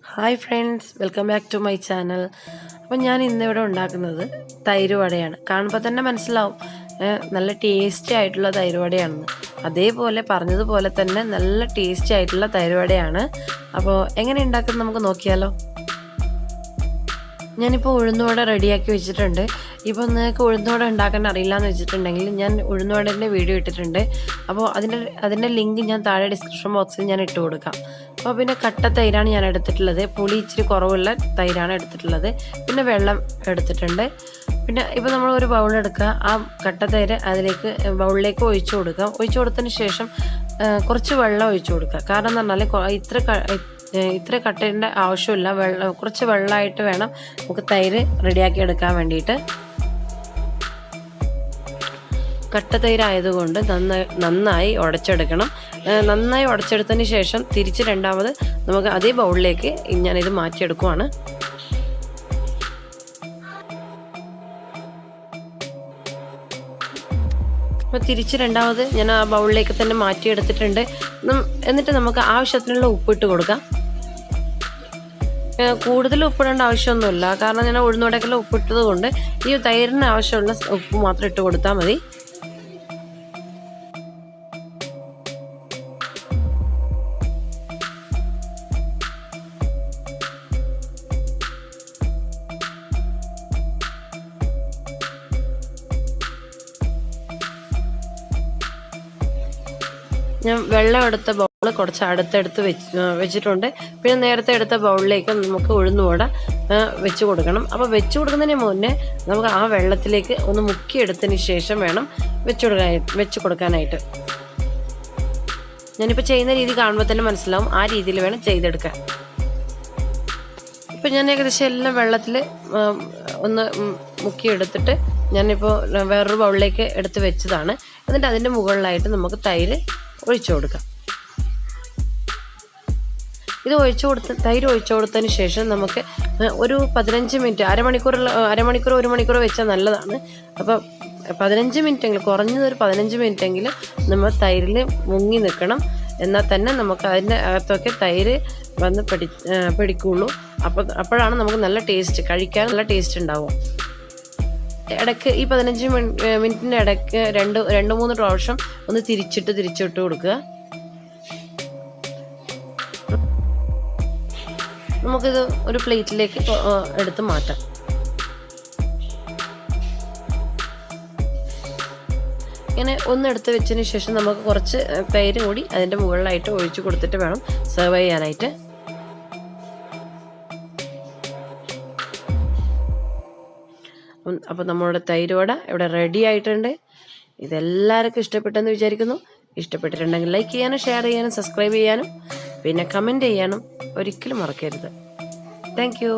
Hi friends, welcome back to my channel. അപ്പം ഞാൻ ഇന്നിവിടെ ഉണ്ടാക്കുന്നത് തൈര് വടയാണ്. കാണുമ്പോൾ തന്നെ മനസ്സിലാവും നല്ല ടേസ്റ്റി ആയിട്ടുള്ള തൈര് വടയാണെന്ന്. അതേപോലെ പറഞ്ഞതുപോലെ തന്നെ നല്ല ടേസ്റ്റി ആയിട്ടുള്ള തൈര് വടയാണ്. അപ്പോൾ എങ്ങനെ ഉണ്ടാക്കുന്നത് നമുക്ക് നോക്കിയാലോ. ഞാനിപ്പോൾ ഉഴുന്നുവട റെഡിയാക്കി വെച്ചിട്ടുണ്ട്. ഇപ്പോൾ നിങ്ങൾക്ക് ഉഴുന്നുവട ഉണ്ടാക്കാൻ അറിയില്ല എന്ന് വെച്ചിട്ടുണ്ടെങ്കിൽ ഞാൻ ഉഴുന്നുവടേൻ്റെ വീഡിയോ ഇട്ടിട്ടുണ്ട്. അപ്പോൾ അതിൻ്റെ ലിങ്ക് ഞാൻ താഴെ ഡിസ്ക്രിപ്ഷൻ ബോക്സിൽ ഞാൻ ഇട്ട് കൊടുക്കാം. അപ്പോൾ പിന്നെ കട്ട തൈരാണ് ഞാൻ എടുത്തിട്ടുള്ളത്. പുളി ഇച്ചിരി കുറവുള്ള തൈരാണ് എടുത്തിട്ടുള്ളത്. പിന്നെ വെള്ളം എടുത്തിട്ടുണ്ട്. പിന്നെ ഇപ്പോൾ നമ്മൾ ഒരു ബൗൾ എടുക്കുക, ആ കട്ട തൈര് ബൗളിലേക്ക് ഒഴിച്ചു കൊടുക്കുക. ഒഴിച്ചു കൊടുത്തതിന് ശേഷം കുറച്ച് വെള്ളം ഒഴിച്ചു കൊടുക്കുക. കാരണം എന്ന് പറഞ്ഞാൽ ഇത്ര കട്ടേണ്ട ആവശ്യമില്ല. കുറച്ച് വെള്ളമായിട്ട് വേണം നമുക്ക് തൈര് റെഡിയാക്കി എടുക്കാൻ വേണ്ടിയിട്ട്. കട്ട തൈരായതുകൊണ്ട് നന്നായി ഉടച്ചെടുക്കണം. നന്നായി ഉടച്ചെടുത്തതിന് ശേഷം തിരിച്ച് രണ്ടാമത് നമുക്ക് അതേ ബൗളിലേക്ക് ഞാനിത് മാറ്റിയെടുക്കുവാണ്. അപ്പോൾ തിരിച്ച് രണ്ടാമത് ഞാൻ ആ ബൗളിലേക്ക് തന്നെ മാറ്റിയെടുത്തിട്ടുണ്ട്. എന്നിട്ട് നമുക്ക് ആവശ്യത്തിനുള്ള ഉപ്പിട്ട് കൊടുക്കാം. കൂടുതൽ ഉപ്പിടേണ്ട ആവശ്യമൊന്നുമില്ല, കാരണം ഞാൻ ഉഴുന്നുവടക്കെല്ലാം ഉപ്പിട്ടത് കൊണ്ട് ഈ തൈരിന് ആവശ്യമുള്ള ഉപ്പ് മാത്രം ഇട്ട് കൊടുത്താൽ മതി. ഞാൻ വെള്ളം എടുത്ത ബൗൾ കുറച്ച് അടുത്തെടുത്ത് വെച്ചിട്ടുണ്ട്. പിന്നെ നേരത്തെ എടുത്ത ബൗളിലേക്ക് നമുക്ക് ഉഴുന്നുവട വെച്ച് കൊടുക്കണം. അപ്പോൾ വെച്ച് കൊടുക്കുന്നതിന് മുന്നേ നമുക്ക് ആ വെള്ളത്തിലേക്ക് ഒന്ന് മുക്കിയെടുത്തതിന് ശേഷം വേണം വെച്ച് കൊടുക്കാനായിട്ട്. ഞാനിപ്പോൾ ചെയ്യുന്ന രീതി കാണുമ്പോൾ തന്നെ മനസ്സിലാവും. ആ രീതിയിൽ വേണം ചെയ്തെടുക്കാൻ. ഇപ്പം ഞാൻ ഏകദേശം എല്ലാം വെള്ളത്തിൽ ഒന്ന് മുക്കിയെടുത്തിട്ട് ഞാനിപ്പോൾ വേറൊരു ബൗളിലേക്ക് എടുത്ത് വെച്ചതാണ്. എന്നിട്ട് അതിൻ്റെ മുകളിലായിട്ട് നമുക്ക് തൈര് ഒഴിച്ചു കൊടുക്കാം. ഇത് തൈര് ഒഴിച്ചു കൊടുത്തതിന് ശേഷം നമുക്ക് ഒരു 15 മിനിറ്റ്, അരമണിക്കൂർ 1 മണിക്കൂർ വെച്ചാൽ നല്ലതാണ്. അപ്പോൾ 15 മിനിറ്റെങ്കിലും, കുറഞ്ഞതൊരു 15 മിനിറ്റെങ്കിലും നമ്മൾ തൈരിൽ മുങ്ങി നിൽക്കണം. എന്നാൽ തന്നെ നമുക്ക് അതിൻ്റെ അകത്തൊക്കെ തൈര് വന്ന് പിടിക്കുള്ളൂ. അപ്പോഴാണ് നമുക്ക് നല്ല ടേസ്റ്റ്, കഴിക്കാൻ നല്ല ടേസ്റ്റ് ഉണ്ടാവും. ഇടയ്ക്ക് ഈ 15 മിനിറ്റിൻ്റെ ഇടയ്ക്ക് 2-3 പ്രാവശ്യം ഒന്ന് തിരിച്ചിട്ട് കൊടുക്കുക. നമുക്കിത് ഒരു പ്ലേറ്റിലേക്ക് എടുത്ത് മാറ്റാം. ഇങ്ങനെ ഒന്നെടുത്ത് വെച്ചതിന് ശേഷം നമുക്ക് കുറച്ച് തൈര് കൂടി അതിൻ്റെ മുകളിലായിട്ട് ഒഴിച്ചു കൊടുത്തിട്ട് വേണം സെർവ് ചെയ്യാനായിട്ട്. അപ്പോൾ നമ്മളുടെ തൈര് വട ഇവിടെ റെഡി ആയിട്ടുണ്ട്. ഇതെല്ലാവർക്കും ഇഷ്ടപ്പെട്ടെന്ന് വിചാരിക്കുന്നു. ഇഷ്ടപ്പെട്ടിട്ടുണ്ടെങ്കിൽ ലൈക്ക് ചെയ്യാനും ഷെയർ ചെയ്യാനും സബ്സ്ക്രൈബ് ചെയ്യാനും പിന്നെ കമൻറ്റ് ചെയ്യാനും ഒരിക്കലും മറക്കരുത്. Thank you.